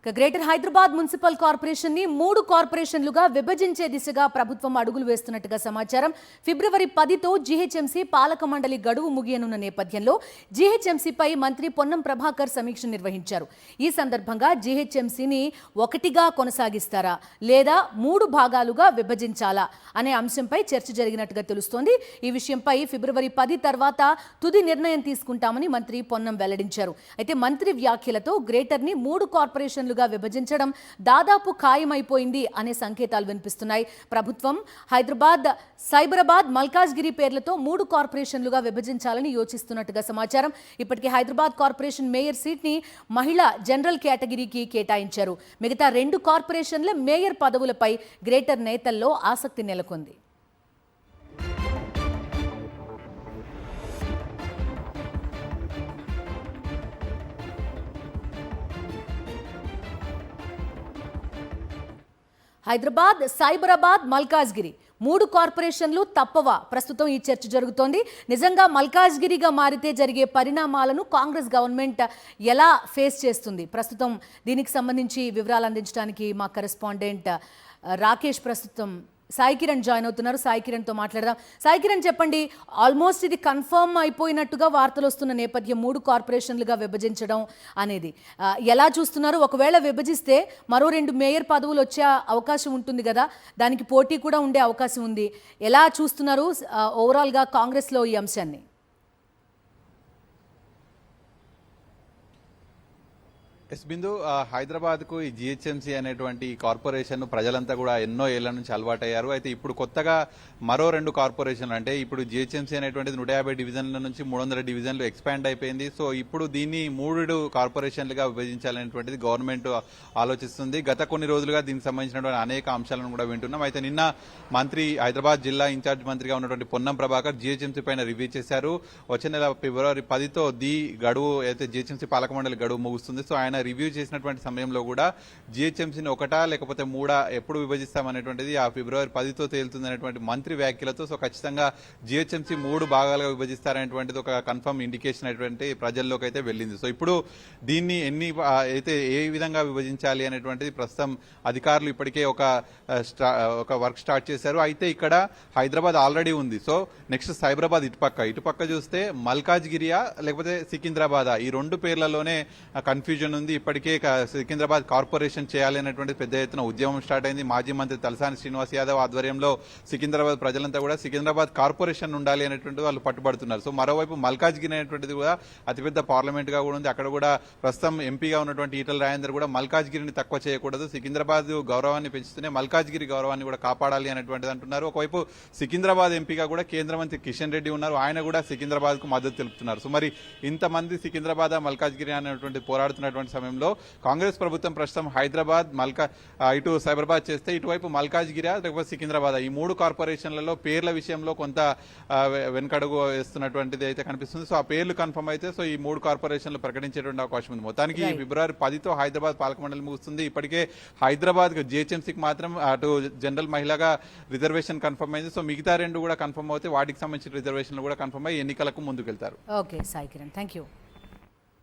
Greater Hyderabad municipal corporation ని 3 కార్పొరేషన్లుగా విభజించే దిశగా ప్రభుత్వం అడుగులు వేస్తున్నట్టుగా సమాచారం. ఫిబ్రవరి 10తో జీహెచ్ఎంసీ పాలక మండలి గడువు ముగియనున్న నేపథ్యంలో జీహెచ్ఎంసీపై మంత్రి పొన్నం ప్రభాకర్ సమీక్ష నిర్వహించారు. ఈ సందర్భంగా జీహెచ్ఎంసీని ఒకటిగా కొనసాగిస్తారా లేదా 3 భాగాలుగా విభజించాలా అనే అంశంపై చర్చ జరిగినట్టుగా తెలుస్తోంది. ఈ విషయంపై ఫిబ్రవరి 10 తర్వాత తుది నిర్ణయం తీసుకుంటామని మంత్రి పొన్నం వెల్లడించారు. అయితే మంత్రి వ్యాఖ్యలతో గ్రేటర్ ని 3 కార్పొరేషన్లు విభజించడం దాదాపు ఖాయమైపోయింది అనే సంకేతాలు వినిపిస్తున్నాయి. ప్రభుత్వం హైదరాబాద్, సైబరాబాద్, మల్కాజ్గిరి పేర్లతో 3 కార్పొరేషన్లుగా విభజించాలని యోచిస్తున్నట్టుగా సమాచారం. ఇప్పటికే హైదరాబాద్ కార్పొరేషన్ మేయర్ సీట్ ని మహిళా జనరల్ కేటగిరీకి కేటాయించారు. మిగతా 2 కార్పొరేషన్ల మేయర్ పదవులపై గ్రేటర్ నేతల్లో ఆసక్తి నెలకొంది. హైదరాబాద్, సైబరాబాద్, మల్కాజ్గిరి 3 కార్పొరేషన్లు తప్పవా? ప్రస్తుతం ఈ చర్చ జరుగుతోంది. నిజంగా మల్కాజ్గిరిగా మారితే జరిగే పరిణామాలను కాంగ్రెస్ గవర్నమెంట్ ఎలా ఫేస్ చేస్తుంది? ప్రస్తుతం దీనికి సంబంధించి వివరాలు అందించడానికి మా కరెస్పాండెంట్ రాకేష్ ప్రస్తుతం సాయి కిరణ్ జాయిన్ అవుతున్నారు. సాయి కిరణ్తో మాట్లాడదాం. సాయి కిరణ్, చెప్పండి, ఆల్మోస్ట్ ఇది కన్ఫర్మ్ అయిపోయినట్టుగా వార్తలు వస్తున్న నేపథ్యం 3 కార్పొరేషన్లుగా విభజించడం అనేది ఎలా చూస్తున్నారు? ఒకవేళ విభజిస్తే మరో 2 మేయర్ పదవులు వచ్చే అవకాశం ఉంటుంది కదా, దానికి పోటీ కూడా ఉండే అవకాశం ఉంది. ఎలా చూస్తున్నారు ఓవరాల్గా కాంగ్రెస్లో ఈ అంశాన్ని? బిందు, హైదరాబాద్కు ఈ జిహెచ్ఎంసీ అనేటువంటి కార్పొరేషన్ ప్రజలంతా కూడా ఎన్నో ఏళ్ల నుంచి అలవాటయ్యారు. అయితే ఇప్పుడు కొత్తగా మరో 2 కార్పొరేషన్లు, అంటే ఇప్పుడు జిహెచ్ఎంసీ అనేటువంటిది 150 డివిజన్ల నుంచి 300 డివిజన్లు ఎక్స్పాండ్ అయిపోయింది. సో ఇప్పుడు దీన్ని 3 కార్పొరేషన్లుగా విభజించాలనేటువంటిది గవర్నమెంట్ ఆలోచిస్తుంది. గత కొన్ని రోజులుగా దీనికి సంబంధించినటువంటి అనేక అంశాలను కూడా వింటున్నాం. అయితే నిన్న మంత్రి, హైదరాబాద్ జిల్లా ఇన్ఛార్జ్ మంత్రిగా ఉన్నటువంటి పొన్నం ప్రభాకర్ జిహెచ్ఎంసీ పైన రివ్యూ చేశారు. వచ్చే నెల ఫిబ్రవరి 10తో గడువు అయితే జిహెచ్ఎంసీ పాలక మండలి గడువు ముగుస్తుంది. సో ఆయన రివ్యూ చేసినటువంటి సమయంలో కూడా జిహెచ్ఎంసీని 1 లేకపోతే 3 ఎప్పుడు విభజిస్తామనేటువంటిది ఆ ఫిబ్రవరి 10తో తేలుతుంది అనేటువంటి మంత్రి వ్యాఖ్యలతో సో ఖచ్చితంగా జిహెచ్ఎంసీ 3 భాగాలుగా విభజిస్తారనేటువంటిది ఒక కన్ఫర్మ్ ఇండికేషన్ అనేటువంటి ప్రజల్లోకి అయితే వెళ్ళింది. సో ఇప్పుడు దీన్ని ఏ విధంగా విభజించాలి అనేటువంటిది ప్రస్తుతం అధికారులు ఇప్పటికే ఒక వర్క్ స్టార్ట్ చేశారు. అయితే ఇక్కడ హైదరాబాద్ ఆల్రెడీ ఉంది. సో నెక్స్ట్ సైబరాబాద్ ఇటుపక్క చూస్తే మల్కాజ్గిరియా లేకపోతే సికింద్రాబాద్, ఈ 2 పేర్లలోనే కన్ఫ్యూజన్ ఉంది. ఇప్పటికే సికింద్రాబాద్ కార్పొరేషన్ చేయాలి అనేటువంటి పెద్ద ఎత్తున ఉద్యమం స్టార్ట్ అయింది. మాజీ మంత్రి తలసాని శ్రీనివాస్ యాదవ్ ఆధ్వర్యంలో సికింద్రాబాద్ ప్రజలంతా కూడా సికింద్రాబాద్ కార్పొరేషన్ ఉండాలి అనేటువంటి వాళ్ళు పట్టుబడుతున్నారు. సో మరోవైపు మల్కాజ్గిరి అనేటువంటిది కూడా అతిపెద్ద పార్లమెంట్ గా కూడా ఉంది. అక్కడ కూడా ప్రస్తుతం ఎంపీగా ఉన్నటువంటి ఈటల రాజేందర్ కూడా మల్కాజ్గిరిని తక్కువ చేయకూడదు, సికింద్రాబాద్ గౌరవాన్ని పెంచుతూనే మల్కాజ్గిరి గౌరవాన్ని కూడా కాపాడాలి అనేటువంటిది అంటున్నారు. ఒకవైపు సికింద్రాబాద్ ఎంపీగా కూడా కేంద్ర మంత్రి కిషన్ రెడ్డి ఉన్నారు. ఆయన కూడా సికింద్రాబాద్ కు మద్దతు తెలుపుతున్నారు. సో మరి ఇంతమంది సికింద్రాబాద్, మల్కాజ్గిరి అనేటువంటి పోరాడుతున్నటువంటి సమయంలో కాంగ్రెస్ ప్రభుత్వం ప్రస్తుతం హైదరాబాద్, ఇటు సైబరాబాద్ చేస్తే ఇటువైపు మల్కాజ్గిరి లేకపోతే సికింద్రాబాద్, ఈ 3 కార్పొరేషన్లలో పేర్ల విషయంలో కొంత వెనకడుగు వేస్తున్నటువంటిది అయితే కనిపిస్తుంది. సో ఆ పేర్లు కన్ఫర్మ్ అయితే సో ఈ 3 కార్పొరేషన్లు ప్రకటించేటువంటి అవకాశం ఉంది. మొత్తానికి ఫిబ్రవరి 10తో హైదరాబాద్ పాలక మండలి ముగుస్తుంది. ఇప్పటికే హైదరాబాద్ జిహెచ్ఎంసీకి మాత్రం అటు జనరల్ మహిళగా రిజర్వేషన్ కన్ఫర్మ్ అయింది. సో మిగతా 2 కూడా కన్ఫర్మ్ అవుతే వాటికి సంబంధించిన రిజర్వేషన్లు కూడా కన్ఫర్మ్ అయ్యి ఎన్నికలకు ముందుకెళ్తారు. Okay Sai Kiran, thank you.